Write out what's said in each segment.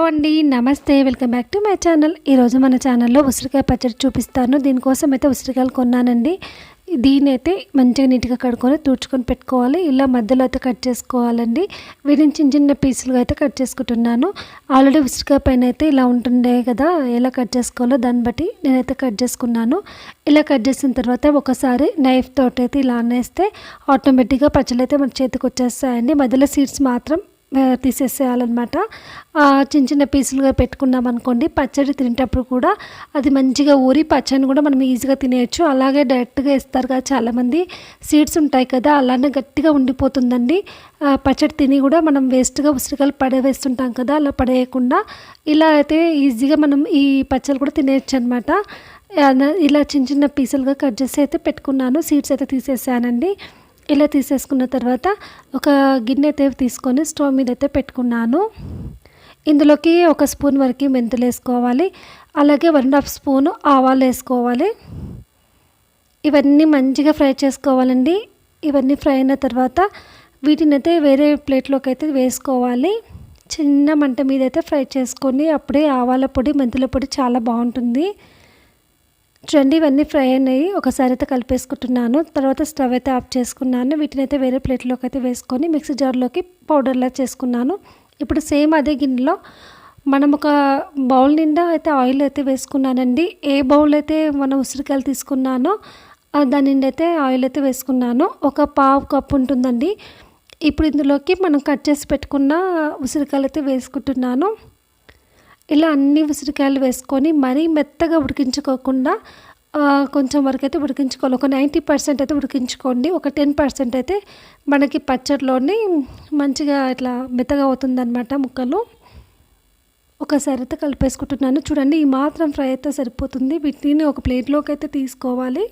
అండి, నమస్తే. Welcome back to my channel. ఈరోజు మన ఛానల్లో ఉసిరికాయ పచ్చడి చూపిస్తాను. దీనికోసం అయితే ఉసిరికాయలు కొన్నానండి. దీని అయితే మంచిగా నీట్గా కడుక్కొని తుడుచుకొని పెట్టుకోవాలి. ఇలా మధ్యలో అయితే కట్ చేసుకోవాలండి. వీటిని చిన్న చిన్న పీసులుగా అయితే కట్ చేసుకుంటున్నాను. ఆల్రెడీ ఉసిరికాయ పైన అయితే ఇలా ఉంటుండే కదా, ఎలా కట్ చేసుకోవాలో దాన్ని బట్టి నేనైతే కట్ చేసుకున్నాను. ఇలా కట్ చేసిన తర్వాత ఒకసారి నైఫ్ తోటి అయితే ఇలా అనేస్తే ఆటోమేటిక్గా పచ్చళ్ళు అయితే మన చేతికి వచ్చేస్తాయండి. మధ్యలో సీడ్స్ మాత్రం తీసేసేయాలన్నమాట. చిన్న చిన్న పీసులుగా పెట్టుకున్నాం అనుకోండి, పచ్చడి తినేటప్పుడు కూడా అది మంచిగా ఊరి పచ్చడిని కూడా మనం ఈజీగా తినేయచ్చు. అలాగే డైరెక్ట్గా ఇస్తారు కదా చాలామంది, సీడ్స్ ఉంటాయి కదా, అలానే గట్టిగా ఉండిపోతుందండి. పచ్చడి తిని కూడా మనం వేస్ట్గా ఉసిరికాయలు పడవేస్తుంటాం కదా, అలా పడేయకుండా ఇలా అయితే ఈజీగా మనం ఈ పచ్చళ్ళు కూడా తినేయచ్చు అనమాట. ఇలా చిన్న చిన్న పీసులుగా కట్ చేసి అయితే పెట్టుకున్నాను. సీడ్స్ అయితే తీసేసానండి. ఇలా తీసేసుకున్న తర్వాత ఒక గిన్నె అయితే తీసుకొని స్టవ్ మీద అయితే పెట్టుకున్నాను. ఇందులోకి 1 స్పూన్ వరకు మెంతులు వేసుకోవాలి. అలాగే 1.5 స్పూను ఆవాలు వేసుకోవాలి. ఇవన్నీ మంచిగా ఫ్రై చేసుకోవాలండి. ఇవన్నీ ఫ్రై అయిన తర్వాత వీటిని అయితే వేరే ప్లేట్లోకి అయితే వేసుకోవాలి. చిన్న మంట మీద అయితే ఫ్రై చేసుకొని అప్పుడే ఆవాల పొడి, మెంతుల పొడి చాలా బాగుంటుంది. చూడండి, ఇవన్నీ ఫ్రై అయినాయి. ఒకసారి అయితే కలిపేసుకుంటున్నాను. తర్వాత స్టవ్ అయితే ఆఫ్ చేసుకున్నాను. వీటిని అయితే వేరే ప్లేట్లోకి అయితే వేసుకొని మిక్సీ జార్లోకి పౌడర్లా చేసుకున్నాను. ఇప్పుడు సేమ్ అదే గిన్నెలో మనం ఒక బౌల్ నిండా అయితే ఆయిల్ అయితే వేసుకున్నానండి. ఏ బౌల్ అయితే మనం ఉసిరికాయలు తీసుకున్నానో దాని నిండా అయితే ఆయిల్ అయితే వేసుకున్నాను. ఒక 1/2 కప్పు ఉంటుందండి. ఇప్పుడు ఇందులోకి మనం కట్ చేసి పెట్టుకున్న ఉసిరికాయలు అయితే వేసుకుంటున్నాను. ఇలా అన్ని ఉసిరికాయలు వేసుకొని మరీ మెత్తగా ఉడికించుకోకుండా కొంచెం వరకు అయితే ఉడికించుకోవాలి. ఒక 90% అయితే ఉడికించుకోండి. ఒక 10% అయితే మనకి పచ్చడిలోని మంచిగా ఇట్లా మెత్తగా అవుతుందన్నమాట ముక్కలు. ఒకసారి అయితే కలిపేసుకుంటున్నాను. చూడండి, ఈ మాత్రం ఫ్రై అయితే సరిపోతుంది. వీటిని ఒక ప్లేట్లోకి అయితే తీసుకోవాలి.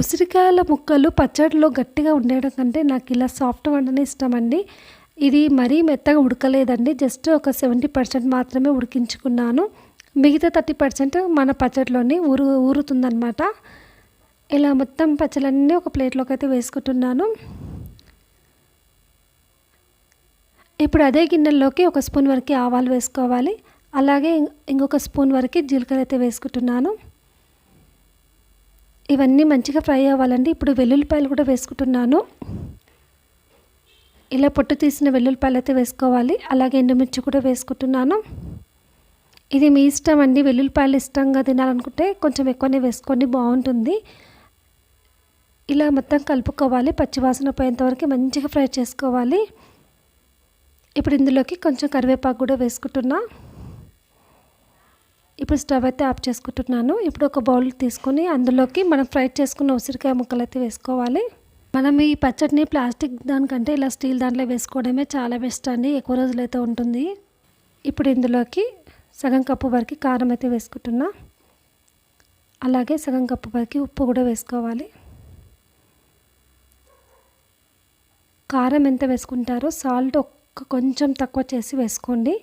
ఉసిరికాయల ముక్కలు పచ్చడిలో గట్టిగా ఉండడం కంటే నాకు ఇలా సాఫ్ట్ వంటనే ఇష్టం అండి. ఇది మరీ మెత్తగా ఉడకలేదండి. జస్ట్ ఒక 70% మాత్రమే ఉడికించుకున్నాను. మిగతా 30% మన పచ్చడిలోని ఊరుతుందన్నమాట. ఇలా మొత్తం పచ్చళ్ళన్నీ ఒక ప్లేట్లోకి అయితే వేసుకుంటున్నాను. ఇప్పుడు అదే గిన్నెల్లోకి 1 స్పూన్ వరకు ఆవాలు వేసుకోవాలి. అలాగే ఇంకొక స్పూన్ వరకు జీలకర్ర అయితే వేసుకుంటున్నాను. ఇవన్నీ మంచిగా ఫ్రై అవ్వాలండి. ఇప్పుడు వెల్లుల్లిపాయలు కూడా వేసుకుంటున్నాను. ఇలా పొట్టు తీసిన వెల్లుల్లిపాయలు అయితే వేసుకోవాలి. అలాగే ఎండుమిర్చి కూడా వేసుకుంటున్నాను. ఇది మీ ఇష్టం అండి. వెల్లుల్లిపాయలు ఇష్టంగా తినాలనుకుంటే కొంచెం ఎక్కువనే వేసుకోండి, బాగుంటుంది. ఇలా మొత్తం కలుపుకోవాలి. పచ్చివాసన పోయేంత వరకు మంచిగా ఫ్రై చేసుకోవాలి. ఇప్పుడు ఇందులోకి కొంచెం కరివేపాకు కూడా వేసుకుంటున్నా. ఇప్పుడు స్టవ్ అయితే ఆఫ్ చేసుకుంటున్నాను. ఇప్పుడు ఒక బౌల్ తీసుకొని అందులోకి మనం ఫ్రై చేసుకున్న ఉసిరికాయ ముక్కలు అయితే వేసుకోవాలి. మనం ఈ పచ్చడిని ప్లాస్టిక్ దానికంటే ఇలా స్టీల్ దాంట్లో వేసుకోవడమే చాలా బెస్ట్ అండి. ఎక్కువ రోజులైతే ఉంటుంది. ఇప్పుడు ఇందులోకి సగం కప్పు వరకు కారం అయితే వేసుకుంటున్నా. అలాగే సగం కప్పు వరకు ఉప్పు కూడా వేసుకోవాలి. కారం ఎంత వేసుకుంటారో సాల్ట్ కొంచెం తక్కువ చేసి వేసుకోండి.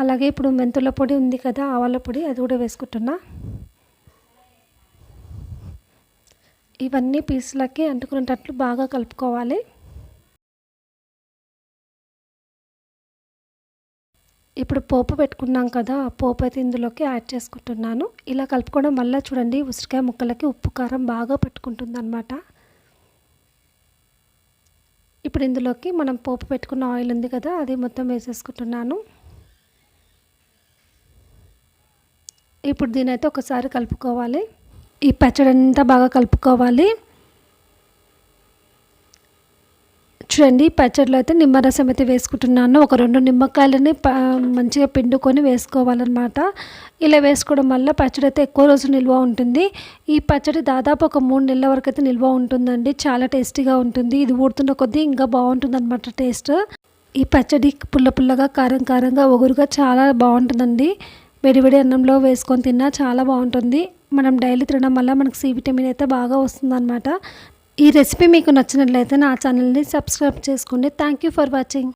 అలాగే ఇప్పుడు మెంతుల పొడి ఉంది కదా, ఆవాల పొడి, అది కూడా వేసుకుంటున్నా. ఇవన్నీ పీసులకి అంటుకునేటట్లు బాగా కలుపుకోవాలి. ఇప్పుడు పోపు పెట్టుకున్నాం కదా, ఆ పోపు అయితే ఇందులోకి యాడ్ చేసుకుంటున్నాను. ఇలా కలుపుకోవడం వల్ల చూడండి ఉసిరికాయ ముక్కలకి ఉప్పు కారం బాగా పట్టుకుంటుంది అన్నమాట. ఇప్పుడు ఇందులోకి మనం పోపు పెట్టుకున్న ఆయిల్ ఉంది కదా, అది మొత్తం వేసేసుకుంటున్నాను. ఇప్పుడు దీనైతే ఒకసారి కలుపుకోవాలి. ఈ పచ్చడి అంతా బాగా కలుపుకోవాలి. చూడండి, పచ్చడిలో అయితే నిమ్మరసం అయితే వేసుకుంటున్నాను. ఒక 2 నిమ్మకాయలని మంచిగా పిండుకొని వేసుకోవాలన్నమాట. ఇలా వేసుకోవడం వల్ల పచ్చడి అయితే ఎక్కువ రోజులు నిల్వ ఉంటుంది. ఈ పచ్చడి దాదాపు ఒక 3 నెలల వరకు అయితే నిల్వ ఉంటుందండి. చాలా టేస్టీగా ఉంటుంది. ఇది ఊడుతున్న కొద్దీ ఇంకా బాగుంటుంది అన్నమాట టేస్ట్. ఈ పచ్చడి పుల్ల పుల్లగా, కారం కారంగా, ఒగురుగా చాలా బాగుంటుందండి. వేడివేడి అన్నంలో వేసుకొని తిన్నా చాలా బాగుంటుంది. మనం డైలీ తినడం వల్ల మనకు సి విటమిన్ అయితే బాగా వస్తుందన్నమాట. ఈ రెసిపీ మీకు నచ్చినట్లయితే నా ఛానల్ని సబ్స్క్రైబ్ చేసుకోండి. Thank you for watching.